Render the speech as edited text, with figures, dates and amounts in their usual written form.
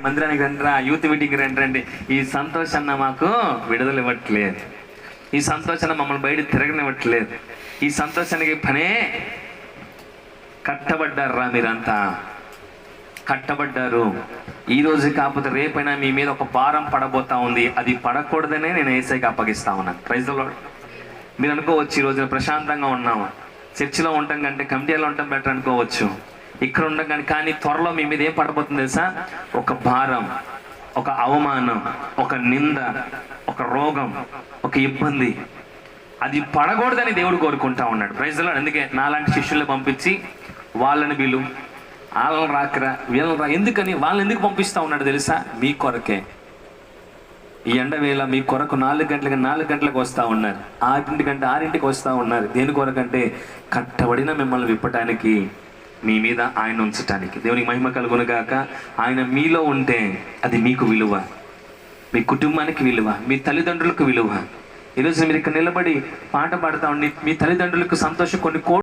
మందిరానికి రండిరా, యూత్ మీటింగ్కి రండి. ఈ సంతోషాన్ని మాకు విడుదల ఇవ్వట్లేదు, ఈ సంతోషాన్ని మమ్మల్ని బయట తిరగనివ్వట్లేదు, ఈ సంతోషానికి పనే. కట్టబడ్డారా మీరంతా, కట్టబడ్డారు. ఈ రోజు కాకపోతే రేపైనా మీ మీద ఒక భారం పడబోతా ఉంది. అది పడకూడదనే నేను యేసయ్యకి అప్పగిస్తా ఉన్నాను. Praise the Lord. మీరు అనుకోవచ్చు, ఈ రోజున ప్రశాంతంగా ఉన్నాము, చర్చిలో ఉంటాం కంటే కమిటీలో ఉంటాం బెటర్ అనుకోవచ్చు, ఇక్కడ ఉండడం కానీ త్వరలో మీ మీద ఏం పడబోతుంది తెలుసా? ఒక భారం, ఒక అవమానం, ఒక నింద, ఒక రోగం, ఒక ఇబ్బంది. అది పడకూడదని దేవుడు కోరుకుంటా ఉన్నాడు. Praise the Lord. అందుకే నాలాంటి శిష్యుల్ని పంపించి వాళ్ళని వీళ్ళు వాళ్ళని రాకరా వీళ్ళని రా, ఎందుకని వాళ్ళని ఎందుకు పంపిస్తా ఉన్నాడు తెలుసా? మీ కొరకే. ఈ ఎండ వేళ మీ కొరకు 4 గంటలకు వస్తూ ఉన్నారు, 6 వస్తూ ఉన్నారు. దేని కొరకంటే కట్టబడిన మిమ్మల్ని విప్పటానికి, మీ మీద ఆయన ఉంచటానికి. దేవునికి మహిమ కలుగును గాక. ఆయన మీలో ఉంటే అది మీకు విలువ, మీ కుటుంబానికి విలువ, మీ తల్లిదండ్రులకు విలువ. ఈరోజు మీరు ఇక్కడ నిలబడి పాట పాడుతూ ఉండి మీ తల్లిదండ్రులకు సంతోషం కొన్ని